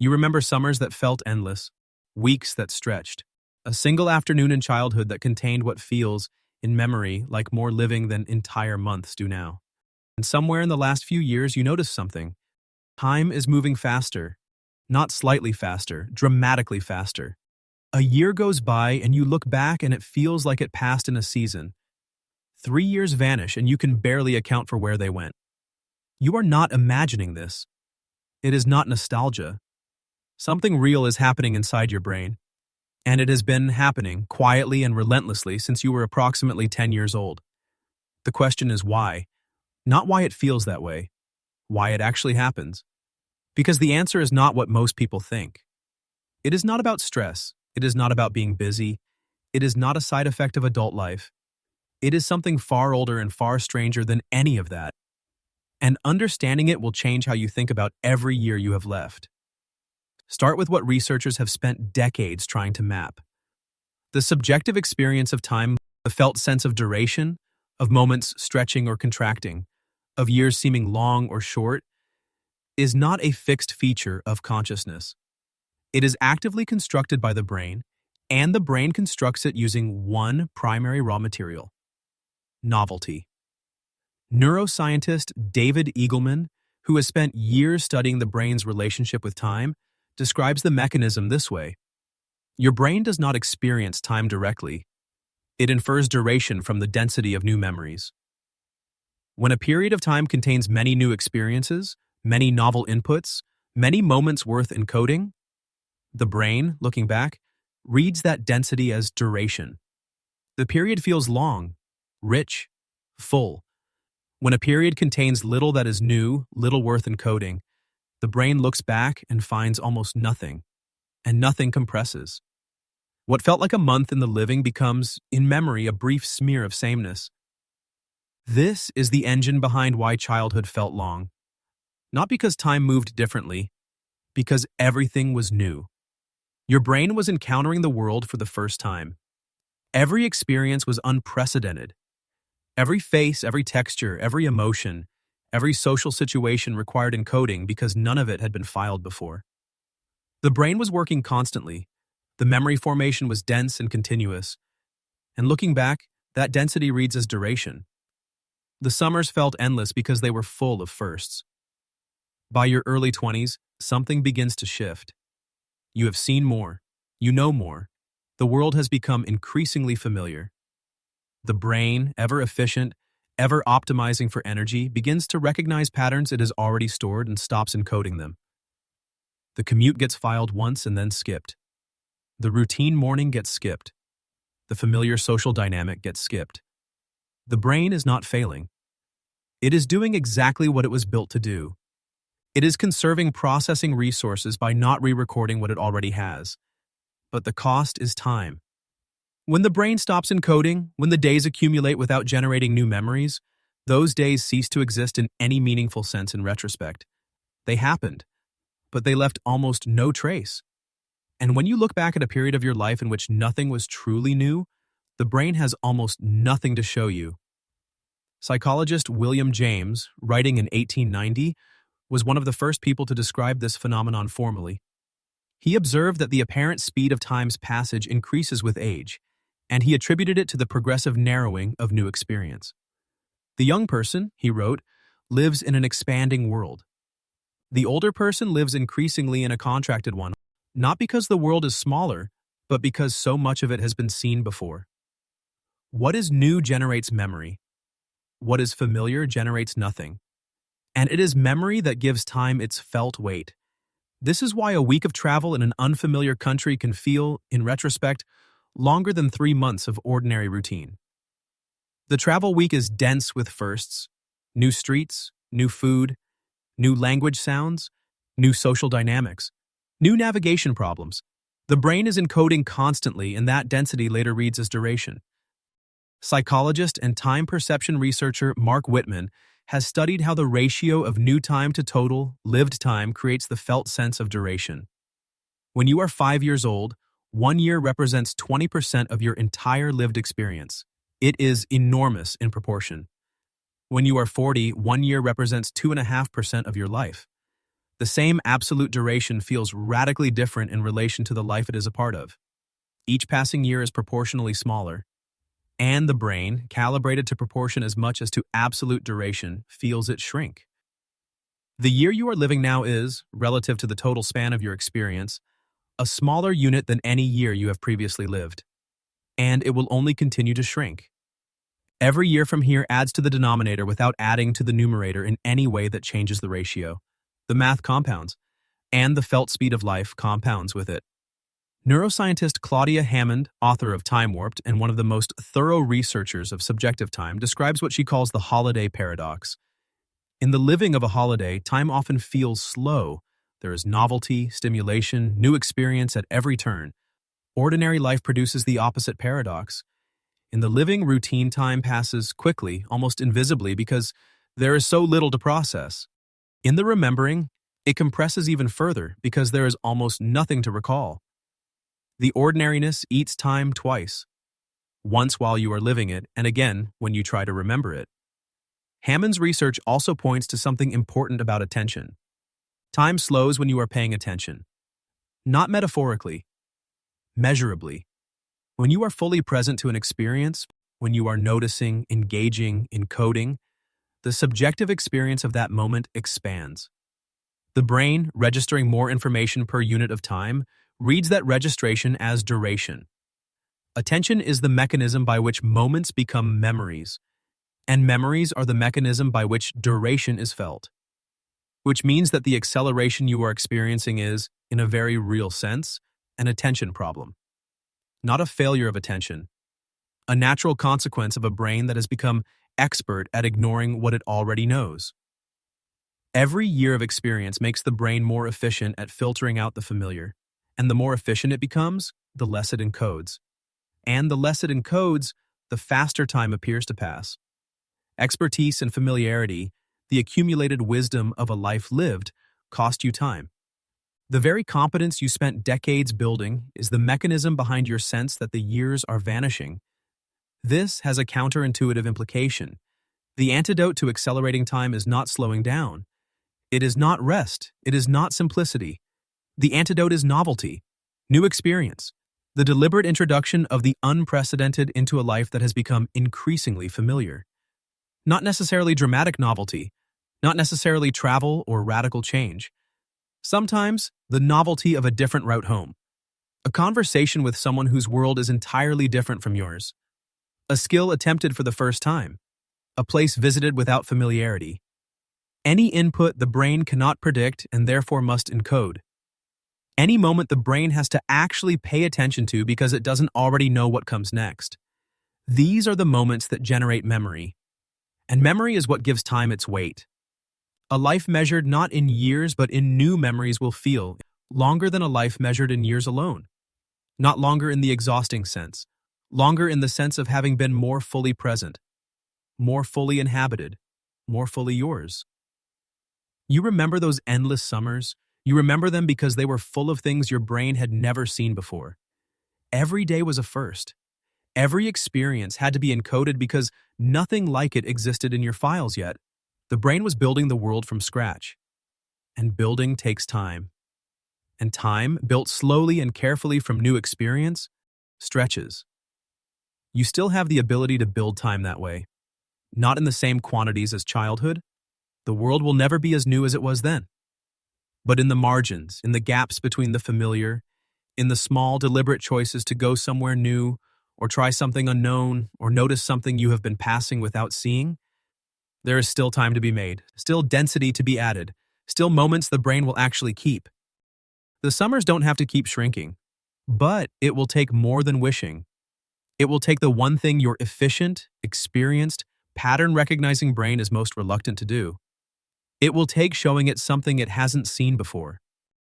You remember summers that felt endless, weeks that stretched, a single afternoon in childhood that contained what feels, in memory, like more living than entire months do now. And somewhere in the last few years, you notice something. Time is moving faster. Not slightly faster, dramatically faster. A year goes by and you look back and it feels like it passed in a season. 3 years vanish and you can barely account for where they went. You are not imagining this. It is not nostalgia. Something real is happening inside your brain. And it has been happening quietly and relentlessly since you were approximately 10 years old. The question is why? Not why it feels that way. Why it actually happens. Because the answer is not what most people think. It is not about stress. It is not about being busy. It is not a side effect of adult life. It is something far older and far stranger than any of that. And understanding it will change how you think about every year you have left. Start with what researchers have spent decades trying to map. The subjective experience of time, the felt sense of duration, of moments stretching or contracting, of years seeming long or short, is not a fixed feature of consciousness. It is actively constructed by the brain, and the brain constructs it using one primary raw material: novelty. Neuroscientist David Eagleman, who has spent years studying the brain's relationship with time, describes the mechanism this way. Your brain does not experience time directly. It infers duration from the density of new memories. When a period of time contains many new experiences, many novel inputs, many moments worth encoding, the brain, looking back, reads that density as duration. The period feels long, rich, full. When a period contains little that is new, little worth encoding, the brain looks back and finds almost nothing, and nothing compresses. What felt like a month in the living becomes, in memory, a brief smear of sameness. This is the engine behind why childhood felt long. Not because time moved differently, because everything was new. Your brain was encountering the world for the first time. Every experience was unprecedented. Every face, every texture, every emotion, every social situation required encoding because none of it had been filed before. The brain was working constantly. The memory formation was dense and continuous. And looking back, that density reads as duration. The summers felt endless because they were full of firsts. By your early 20s, something begins to shift. You have seen more. You know more. The world has become increasingly familiar. The brain, ever efficient, ever optimizing for energy, begins to recognize patterns it has already stored and stops encoding them. The commute gets filed once and then skipped. The routine morning gets skipped. The familiar social dynamic gets skipped. The brain is not failing. It is doing exactly what it was built to do. It is conserving processing resources by not re-recording what it already has. But the cost is time. When the brain stops encoding, when the days accumulate without generating new memories, those days cease to exist in any meaningful sense in retrospect. They happened, but they left almost no trace. And when you look back at a period of your life in which nothing was truly new, the brain has almost nothing to show you. Psychologist William James, writing in 1890, was one of the first people to describe this phenomenon formally. He observed that the apparent speed of time's passage increases with age, and he attributed it to the progressive narrowing of new experience. The young person, he wrote, lives in an expanding world. The older person lives increasingly in a contracted one, not because the world is smaller, but because so much of it has been seen before. What is new generates memory. What is familiar generates nothing. And it is memory that gives time its felt weight. This is why a week of travel in an unfamiliar country can feel, in retrospect, longer than 3 months of ordinary routine. The travel week is dense with firsts: new streets, new food, new language sounds, new social dynamics, new navigation problems. The brain is encoding constantly, and that density later reads as duration. Psychologist and time perception researcher Marc Wittmann has studied how the ratio of new time to total, lived time creates the felt sense of duration. When you are 5 years old, 1 year represents 20% of your entire lived experience. It is enormous in proportion. When you are 40, 1 year represents 2.5% of your life. The same absolute duration feels radically different in relation to the life it is a part of. Each passing year is proportionally smaller, and the brain, calibrated to proportion as much as to absolute duration, feels it shrink. The year you are living now is, relative to the total span of your experience, a smaller unit than any year you have previously lived, and it will only continue to shrink. Every year from here adds to the denominator without adding to the numerator in any way that changes the ratio. The math compounds, and the felt speed of life compounds with it. Neuroscientist Claudia Hammond, author of Time Warped and one of the most thorough researchers of subjective time, describes what she calls the holiday paradox. In the living of a holiday, time often feels slow. There is novelty, stimulation, new experience at every turn. Ordinary life produces the opposite paradox. In the living, routine time passes quickly, almost invisibly, because there is so little to process. In the remembering, it compresses even further because there is almost nothing to recall. The ordinariness eats time twice, once while you are living it, and again when you try to remember it. Hammond's research also points to something important about attention. Time slows when you are paying attention. Not metaphorically, measurably. When you are fully present to an experience, when you are noticing, engaging, encoding, the subjective experience of that moment expands. The brain, registering more information per unit of time, reads that registration as duration. Attention is the mechanism by which moments become memories, and memories are the mechanism by which duration is felt. Which means that the acceleration you are experiencing is, in a very real sense, an attention problem. Not a failure of attention. A natural consequence of a brain that has become expert at ignoring what it already knows. Every year of experience makes the brain more efficient at filtering out the familiar, and the more efficient it becomes, the less it encodes. And the less it encodes, the faster time appears to pass. Expertise and familiarity, the accumulated wisdom of a life lived, cost you time. The very competence you spent decades building is the mechanism behind your sense that the years are vanishing. This has a counterintuitive implication. The antidote to accelerating time is not slowing down. It is not rest. It is not simplicity. The antidote is novelty, new experience, the deliberate introduction of the unprecedented into a life that has become increasingly familiar. Not necessarily dramatic novelty, not necessarily travel or radical change. Sometimes, the novelty of a different route home. A conversation with someone whose world is entirely different from yours. A skill attempted for the first time. A place visited without familiarity. Any input the brain cannot predict and therefore must encode. Any moment the brain has to actually pay attention to because it doesn't already know what comes next. These are the moments that generate memory. And memory is what gives time its weight. A life measured not in years but in new memories will feel longer than a life measured in years alone. Not longer in the exhausting sense, longer in the sense of having been more fully present, more fully inhabited, more fully yours. You remember those endless summers? You remember them because they were full of things your brain had never seen before. Every day was a first. Every experience had to be encoded because nothing like it existed in your files yet. The brain was building the world from scratch. And building takes time. And time, built slowly and carefully from new experience, stretches. You still have the ability to build time that way. Not in the same quantities as childhood. The world will never be as new as it was then. But in the margins, in the gaps between the familiar, in the small, deliberate choices to go somewhere new, or try something unknown, or notice something you have been passing without seeing, there is still time to be made, still density to be added, still moments the brain will actually keep. The summers don't have to keep shrinking, but it will take more than wishing. It will take the one thing your efficient, experienced, pattern-recognizing brain is most reluctant to do. It will take showing it something it hasn't seen before.